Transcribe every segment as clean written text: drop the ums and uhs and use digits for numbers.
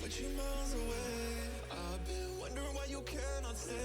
But you miles away. I've been wondering why you cannot stay.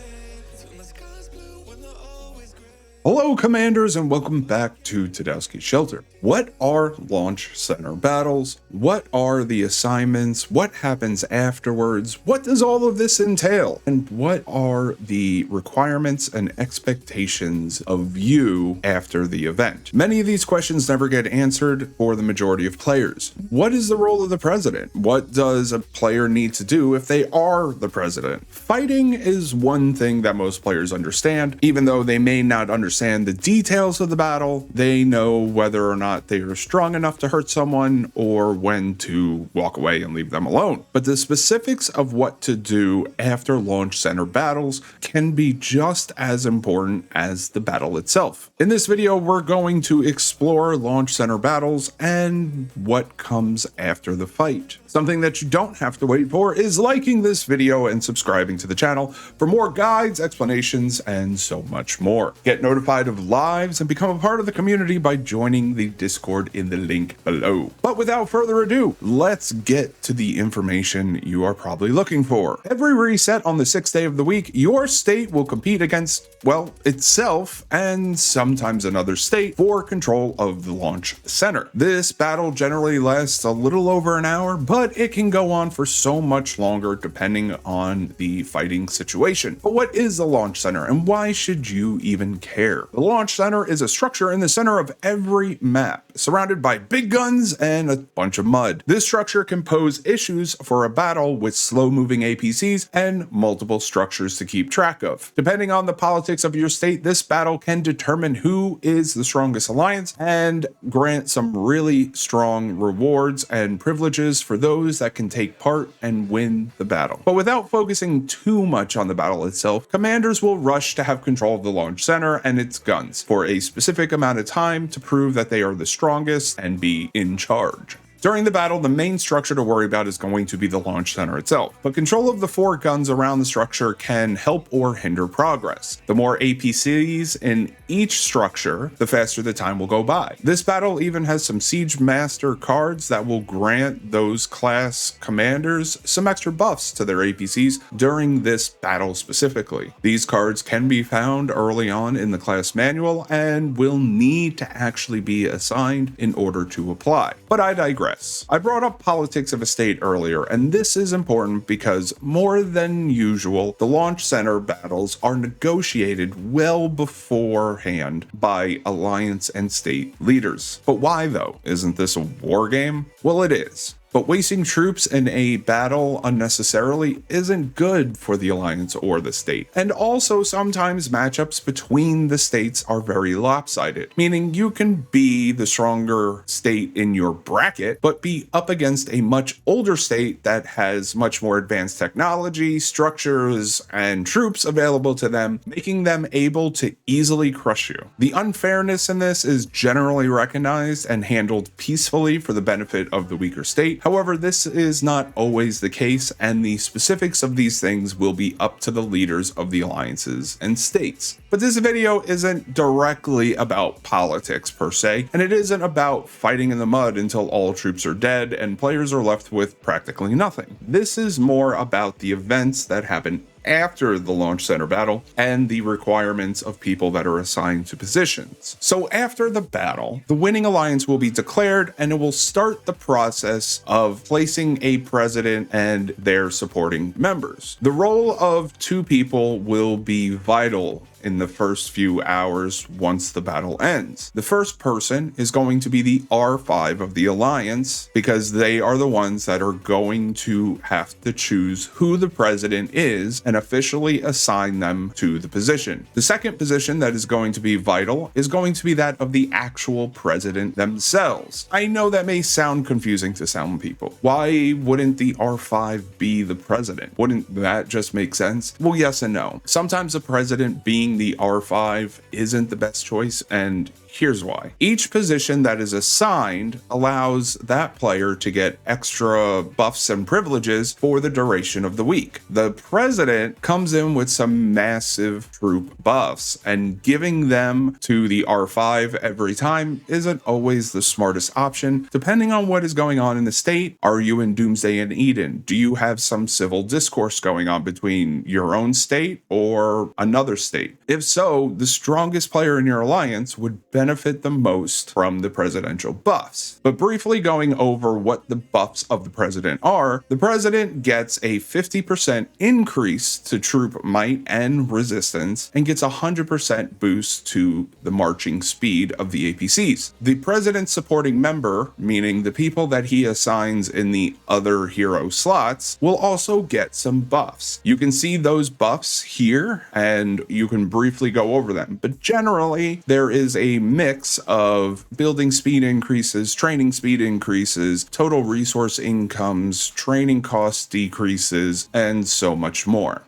Till the sky's blue when they're always gray. Hello, Commanders, and welcome back to Tadowski's Shelter. What are launch center battles? What are the assignments? What happens afterwards? What does all of this entail? And what are the requirements and expectations of you after the event? Many of these questions never get answered for the majority of players. What is the role of the president? What does a player need to do if they are the president? Fighting is one thing that most players understand, even though they may not understand the details of the battle. They know whether or not they are strong enough to hurt someone or when to walk away and leave them alone. But the specifics of what to do after launch center battles can be just as important as the battle itself. In this video, we're going to explore launch center battles and what comes after the fight. Something that you don't have to wait for is liking this video and subscribing to the channel for more guides, explanations, and so much more. Get notified of lives and become a part of the community by joining the Discord in the link below. But without further ado, let's get to the information you are probably looking for. Every reset on the 6th day of the week, your state will compete against, well, itself and sometimes another state for control of the launch center. This battle generally lasts a little over an hour, but it can go on for so much longer depending on the fighting situation. But what is the launch center and why should you even care? The launch center is a structure in the center of every map, surrounded by big guns and a bunch of mud. This structure can pose issues for a battle with slow-moving APCs and multiple structures to keep track of. Depending on the politics of your state, this battle can determine who is the strongest alliance and grant some really strong rewards and privileges for those that can take part and win the battle. But without focusing too much on the battle itself, commanders will rush to have control of the launch center and its guns for a specific amount of time to prove that they are the strongest and be in charge. During the battle, the main structure to worry about is going to be the launch center itself, but control of the 4 guns around the structure can help or hinder progress. The more APCs in each structure, the faster the time will go by. This battle even has some Siege Master cards that will grant those class commanders some extra buffs to their APCs during this battle specifically. These cards can be found early on in the class manual and will need to actually be assigned in order to apply. But I digress. I brought up politics of a state earlier, and this is important because more than usual, the launch center battles are negotiated well beforehand by alliance and state leaders. But why though? Isn't this a war game? Well, it is. But wasting troops in a battle unnecessarily isn't good for the alliance or the state. And also sometimes matchups between the states are very lopsided, meaning you can be the stronger state in your bracket, but be up against a much older state that has much more advanced technology, structures, and troops available to them, making them able to easily crush you. The unfairness in this is generally recognized and handled peacefully for the benefit of the weaker state. However, this is not always the case, and the specifics of these things will be up to the leaders of the alliances and states. But this video isn't directly about politics per se, and it isn't about fighting in the mud until all troops are dead and players are left with practically nothing. This is more about the events that happen after the launch center battle and the requirements of people that are assigned to positions. So after the battle, the winning alliance will be declared and it will start the process of placing a president and their supporting members. The role of 2 people will be vital in the first few hours once the battle ends. The first person is going to be the R5 of the alliance because they are the ones that are going to have to choose who the president is and officially assign them to the position. The second position that is going to be vital is going to be that of the actual president themselves. I know that may sound confusing to some people. Why wouldn't the R5 be the president? Wouldn't that just make sense? Well, yes and no. Sometimes the president being the R5 isn't the best choice, and Here's why. Each position that is assigned allows that player to get extra buffs and privileges for the duration of the week. The president comes in with some massive troop buffs, and giving them to the R5 every time isn't always the smartest option, depending on what is going on in the state. Are you in Doomsday and Eden? Do you have some civil discourse going on between your own state or another state? If so, the strongest player in your alliance would benefit the most from the presidential buffs. But briefly going over what the buffs of the president are, the president gets a 50% increase to troop might and resistance and gets a 100% boost to the marching speed of the APCs. The president's supporting member, meaning the people that he assigns in the other hero slots, will also get some buffs. You can see those buffs here and you can briefly go over them, but generally there is a mix of building speed increases, training speed increases, total resource incomes, training cost decreases, and so much more.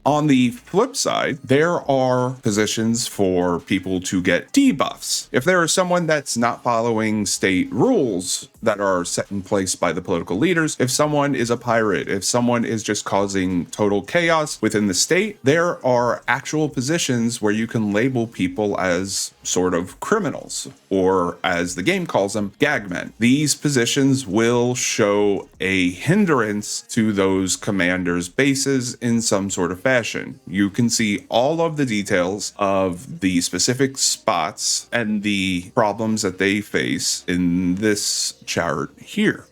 On the flip side, there are positions for people to get debuffs. If there is someone that's not following state rules that are set in place by the political leaders, if someone is a pirate, if someone is just causing total chaos within the state, there are actual positions where you can label people as sort of criminals, or as the game calls them, Gagmen. These positions will show a hindrance to those commanders' bases in some sort of fashion. You can see all of the details of the specific spots and the problems that they face in this chart here.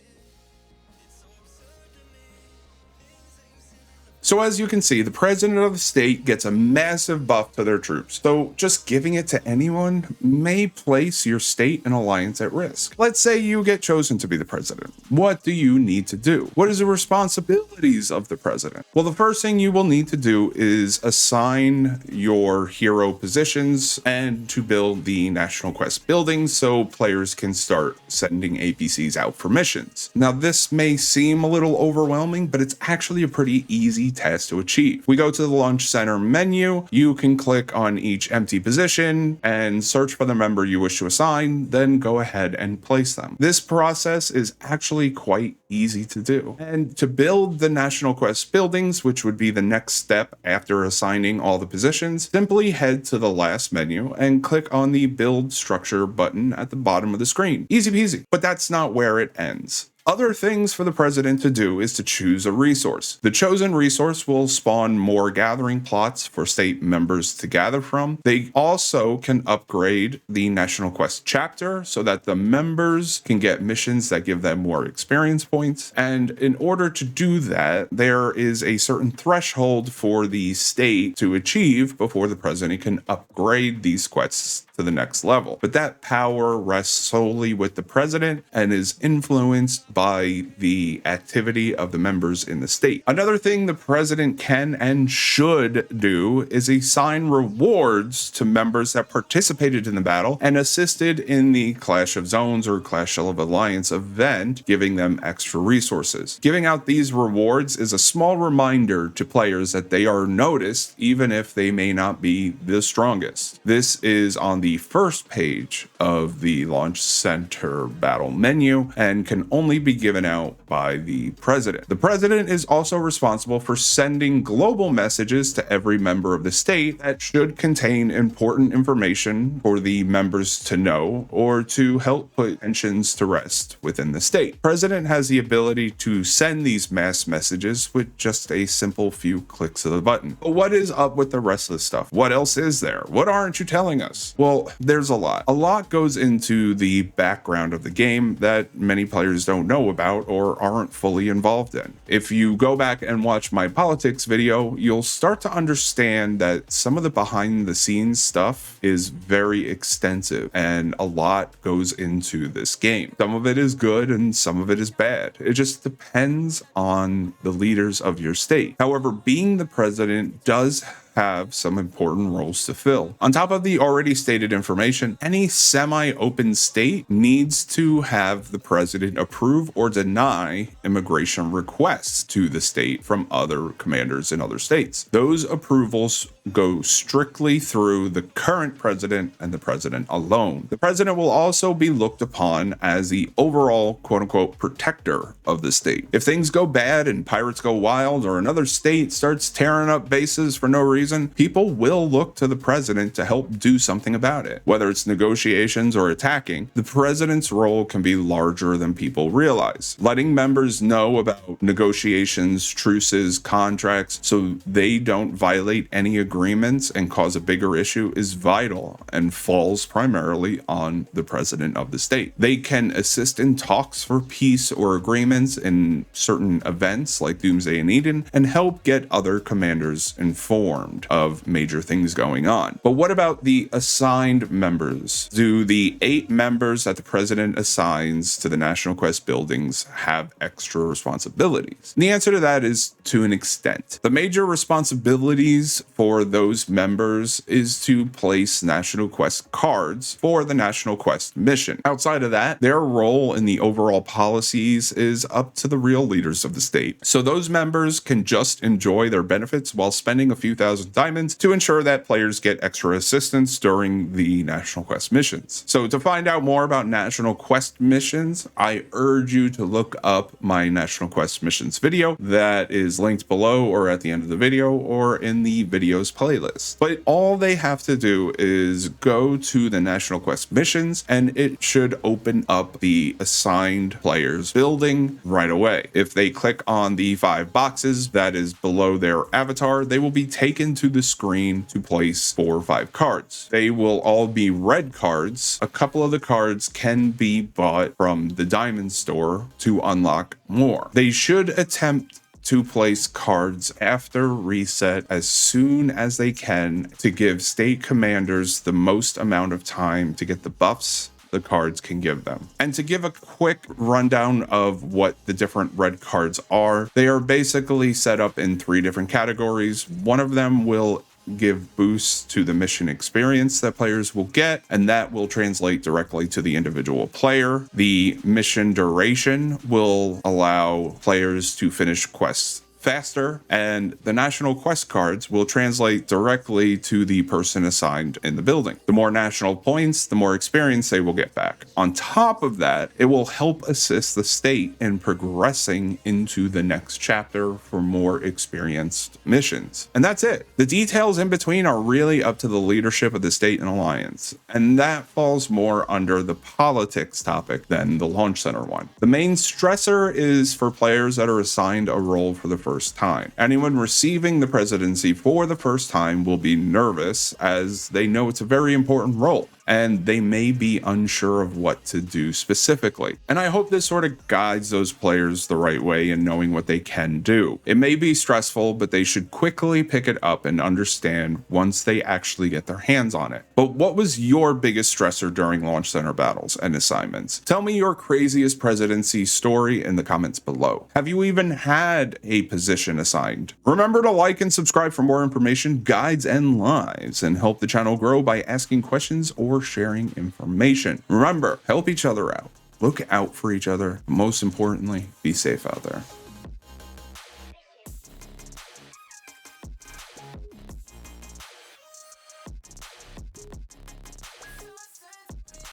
So as you can see, the president of the state gets a massive buff to their troops. So just giving it to anyone may place your state and alliance at risk. Let's say you get chosen to be the president. What do you need to do? What is the responsibilities of the president? Well, the first thing you will need to do is assign your hero positions and to build the National Quest buildings so players can start sending APCs out for missions. Now, this may seem a little overwhelming, but it's actually a pretty easy task to achieve. We go to the Launch Center menu. You can click on each empty position and search for the member you wish to assign, then go ahead and place them. This process is actually quite easy to do. And to build the National Quest buildings, which would be the next step after assigning all the positions, simply head to the last menu and click on the Build Structure button at the bottom of the screen. Easy peasy. But that's not where it ends. Other things for the president to do is to choose a resource. The chosen resource will spawn more gathering plots for state members to gather from. They also can upgrade the National Quest chapter so that the members can get missions that give them more experience points. And in order to do that, there is a certain threshold for the state to achieve before the president can upgrade these quests to the next level. But that power rests solely with the president and is influenced by the activity of the members in the state. Another thing the president can and should do is assign rewards to members that participated in the battle and assisted in the Clash of Zones or Clash of Alliance event, giving them extra resources. Giving out these rewards is a small reminder to players that they are noticed even if they may not be the strongest. This is on the first page of the Launch Center battle menu and can only be given out by the president. The president is also responsible for sending global messages to every member of the state that should contain important information for the members to know or to help put tensions to rest within the state. The president has the ability to send these mass messages with just a simple few clicks of the button. But what is up with the rest of the stuff? What else is there? What aren't you telling us? Well, there's a lot. A lot goes into the background of the game that many players don't know about or aren't fully involved in. If you go back and watch my politics video, you'll start to understand that some of the behind the scenes stuff is very extensive and a lot goes into this game. Some of it is good and some of it is bad. It just depends on the leaders of your state. However, being the president does have some important roles to fill. On top of the already stated information, any semi-open state needs to have the president approve or deny immigration requests to the state from other commanders in other states. Those approvals go strictly through the current president and the president alone. The president will also be looked upon as the overall quote unquote protector of the state. If things go bad and pirates go wild or another state starts tearing up bases for no reason, people will look to the president to help do something about it. Whether it's negotiations or attacking, the president's role can be larger than people realize. Letting members know about negotiations, truces, contracts, so they don't violate any agreements and cause a bigger issue is vital and falls primarily on the president of the state. They can assist in talks for peace or agreements in certain events like Doomsday and Eden and help get other commanders informed of major things going on. But what about the assigned members? Do the 8 members that the president assigns to the National Quest buildings have extra responsibilities? And the answer to that is to an extent. The major responsibilities for those members is to place National Quest cards for the National Quest mission. Outside of that, their role in the overall policies is up to the real leaders of the state. So those members can just enjoy their benefits while spending a few thousand diamonds to ensure that players get extra assistance during the National Quest missions. So to find out more about National Quest missions, I urge you to look up my National Quest missions video that is linked below or at the end of the video or in the videos playlist. But all they have to do is go to the National Quest missions and it should open up the assigned players building right away. If they click on the 5 boxes that is below their avatar, they will be taken to the screen to place 4 or 5 cards. They will all be red cards. A couple of the cards can be bought from the diamond store to unlock more. They should attempt to place cards after reset as soon as they can to give state commanders the most amount of time to get the buffs the cards can give them. And to give a quick rundown of what the different red cards are, they are basically set up in 3 different categories. One of them will give boosts to the mission experience that players will get, and that will translate directly to the individual player. The mission duration will allow players to finish quests faster, and the National Quest cards will translate directly to the person assigned in the building. The more national points, the more experience they will get back. On top of that, it will help assist the state in progressing into the next chapter for more experienced missions. And that's it. The details in between are really up to the leadership of the state and alliance, and that falls more under the politics topic than the launch center one. The main stressor is for players that are assigned a role for the first time. Anyone receiving the presidency for the first time will be nervous as they know it's a very important role and they may be unsure of what to do specifically. And I hope this sort of guides those players the right way in knowing what they can do. It may be stressful, but they should quickly pick it up and understand once they actually get their hands on it. But what was your biggest stressor during launch center battles and assignments? Tell me your craziest presidency story in the comments below. Have you even had a position assigned? Remember to like and subscribe for more information, guides, and lives, and help the channel grow by asking questions or sharing information. Remember, help each other out. Look out for each other. Most importantly, be safe out there.